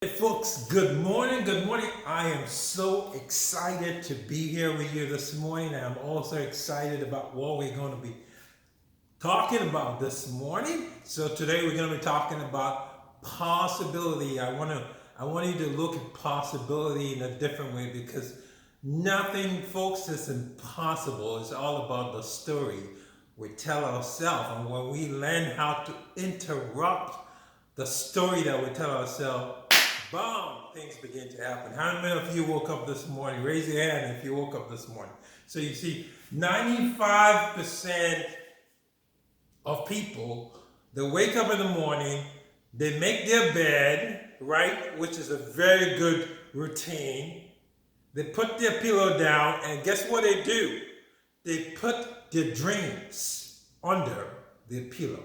Hey folks, good morning. Good morning. I am so excited to be here with you this morning. I'm also excited about what we're going to be talking about this morning. So today we're going to be talking about possibility. I want you to look at possibility in a different way because nothing, folks, is impossible. It's all about the story we tell ourselves, and when we learn how to interrupt the story that we tell ourselves, boom, things begin to happen. How many of you woke up this morning? Raise your hand if you woke up this morning. So you see, 95% of people that wake up in the morning, they make their bed, right, which is a very good routine. They put their pillow down, and guess what they do? They put their dreams under their pillow.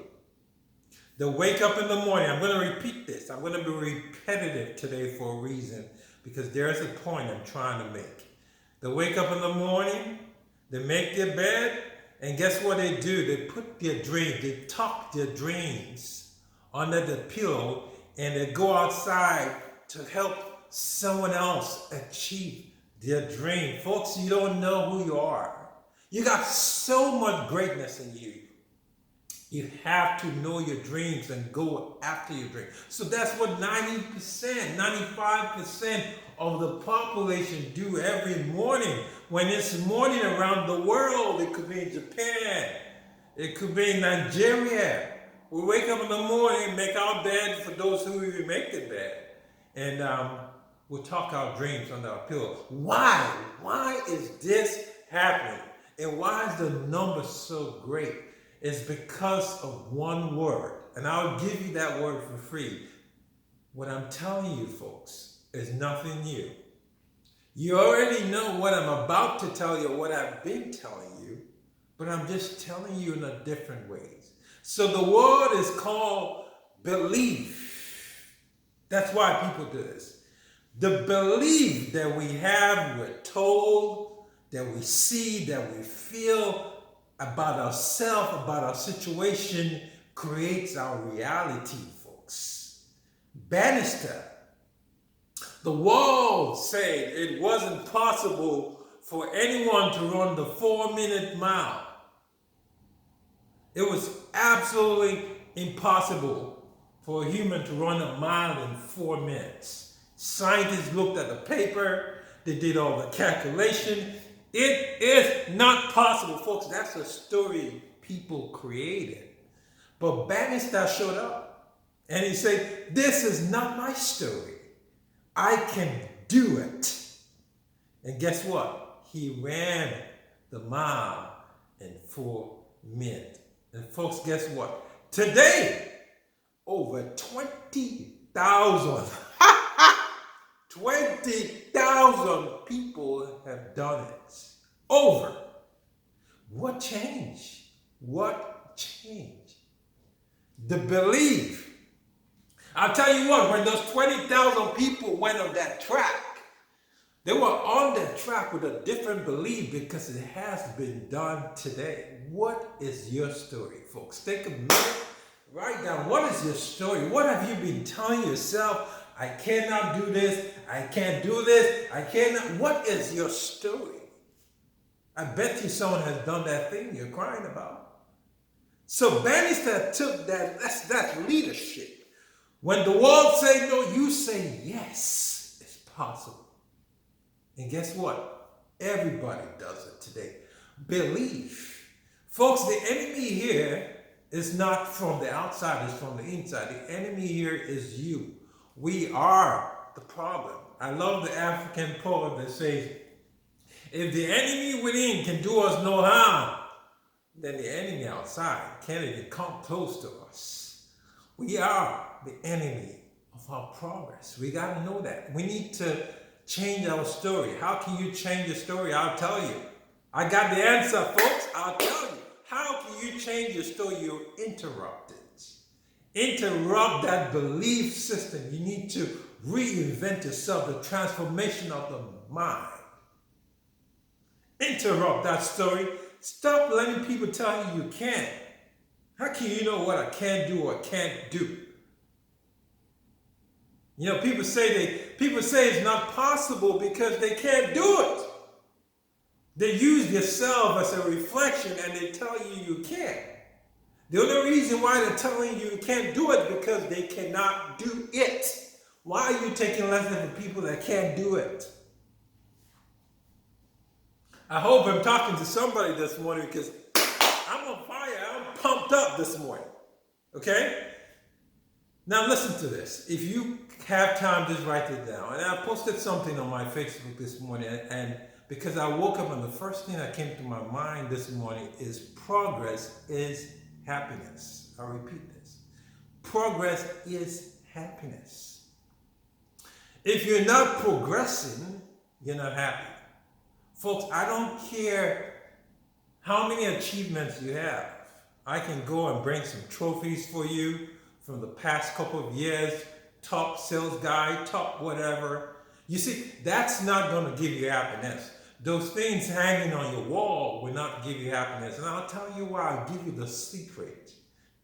They wake up in the morning. I'm going to repeat this. I'm going to be repetitive today for a reason because there's a point I'm trying to make. They wake up in the morning, they make their bed, and guess what they do? They put their dreams, they tuck their dreams under the pillow, and they go outside to help someone else achieve their dream. Folks, you don't know who you are. You got so much greatness in you. You have to know your dreams and go after your dreams. So that's what 90%, 95% of the population do every morning. When it's morning around the world, it could be in Japan, it could be in Nigeria. We wake up in the morning, make our bed for those who even make the bed. And we'll talk our dreams under our pillow. Why? Why is this happening? And why is the number so great? It's because of one word. And I'll give you that word for free. What I'm telling you, folks, is nothing new. You already know what I'm about to tell you, what I've been telling you, but I'm just telling you in a different ways. So the word is called belief. That's why people do this. The belief that we have, we're told, that we see, that we feel about ourselves, about our situation, creates our reality, folks. Bannister, the world said it wasn't possible for anyone to run the 4-minute mile. It was absolutely impossible for a human to run a mile in 4 minutes. Scientists looked at the paper, they did all the calculation. It is not possible, folks. That's a story people created. But Bannister showed up and he said, this is not my story. I can do it. And guess what? He ran the mile in 4 minutes. And folks, guess what? Today, over 20,000 20,000 people have done it. Over. What changed? What changed? The belief. I'll tell you what, when those 20,000 people went on that track, they were on that track with a different belief because it has been done today. What is your story, folks? Take a minute, write down, what is your story? What have you been telling yourself? I cannot do this. I can't do this. I cannot. What is your story? I bet you someone has done that thing you're crying about. So Bannister took that's leadership. When the world say no, you say yes. It's possible. And guess what? Everybody does it today. Belief. Folks, the enemy here is not from the outside, it's from the inside. The enemy here is you. We are the problem. I love the African poem that says, if the enemy within can do us no harm, then the enemy outside can't even come close to us. We are the enemy of our progress. We got to know that. We need to change our story. How can you change your story? I'll tell you. I got the answer, folks. I'll tell you. How can you change your story? You're interrupted. Interrupt that belief system. You need to reinvent yourself, the transformation of the mind. Interrupt that story. Stop letting people tell you you can't. How can you know what I can do or can't do? You know, people say it's not possible because they can't do it. They use themselves as a reflection and they tell you you can't. The only reason why they're telling you you can't do it because they cannot do it. Why are you taking lessons from people that can't do it? I hope I'm talking to somebody this morning because I'm on fire. I'm pumped up this morning. Okay? Now listen to this. If you have time, just write it down. And I posted something on my Facebook this morning, and because I woke up and the first thing that came to my mind this morning is progress is happiness. I'll repeat this. Progress is happiness. If you're not progressing, you're not happy. Folks, I don't care how many achievements you have. I can go and bring some trophies for you from the past couple of years, top sales guy, top whatever. You see, that's not going to give you happiness. Those things hanging on your wall will not give you happiness. And I'll tell you why. I'll give you the secret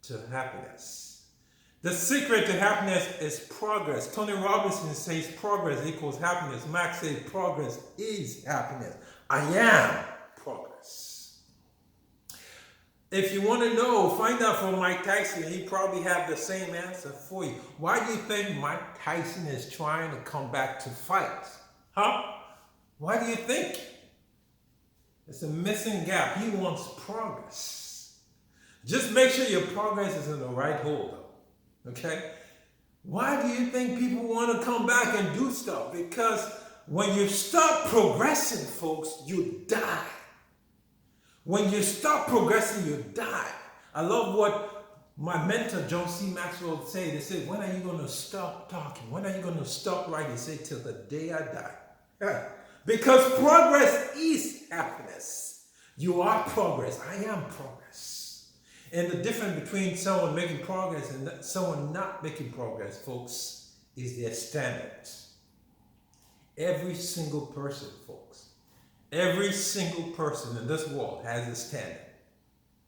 to happiness. The secret to happiness is progress. Tony Robinson says progress equals happiness. Max says progress is happiness. I am progress. If you want to know, find out from Mike Tyson. He probably have the same answer for you. Why do you think Mike Tyson is trying to come back to fight? Huh? Why do you think? It's a missing gap. He wants progress. Just make sure your progress is in the right hole, though. Okay? Why do you think people want to come back and do stuff? Because when you stop progressing, folks, you die. When you stop progressing, you die. I love what my mentor, John C. Maxwell, said. They said, when are you going to stop talking? When are you going to stop writing? He said, till the day I die. Yeah. Because progress is happiness. You are progress. I am progress. And the difference between someone making progress and someone not making progress, folks, is their standards. Every single person, folks, every single person in this world has a standard.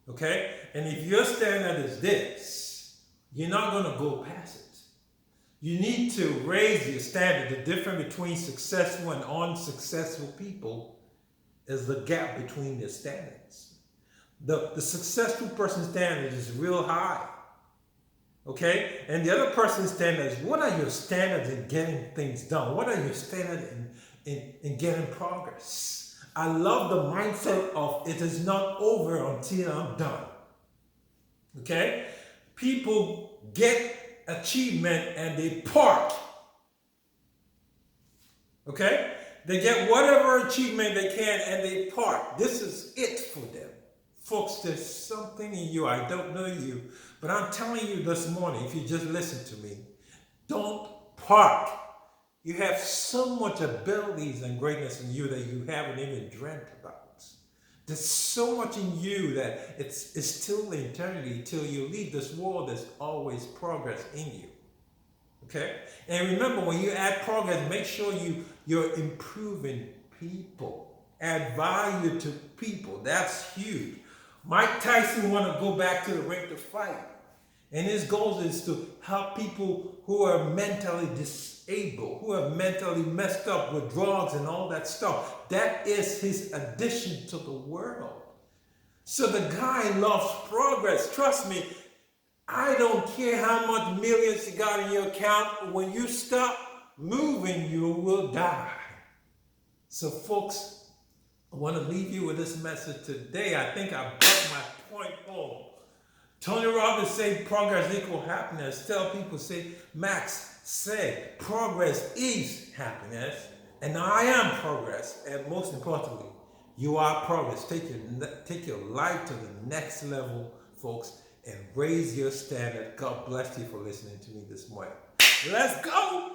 Okay? And if your standard is this, you're not going to go past it. You need to raise your standard. The difference between successful and unsuccessful people is the gap between their standards. The successful person's standard is real high. Okay? And the other person's standards, what are your standards in getting things done? What are your standards in getting progress? I love the mindset of it is not over until I'm done. Okay? People get achievement and they park. Okay? They get whatever achievement they can and they park. This is it for them. Folks, there's something in you. I don't know you, but I'm telling you this morning, if you just listen to me, don't park. You have so much abilities and greatness in you that you haven't even dreamt about. There's so much in you that it's still eternity till you leave this world. There's always progress in you. Okay? And remember, when you add progress, make sure you're improving people. Add value to people. That's huge. Mike Tyson want to go back to the ring to fight. And his goal is to help people who are mentally disabled, who are mentally messed up with drugs and all that stuff. That is his addition to the world. So the guy loves progress. Trust me, I don't care how much millions you got in your account. When you stop moving, you will die. So folks, I want to leave you with this message today. I think I brought my point home. Tony Robbins said progress equals happiness. Tell people, say, Max said progress is happiness. And I am progress. And most importantly, you are progress. Take your life to the next level, folks, and raise your standard. God bless you for listening to me this morning. Let's go!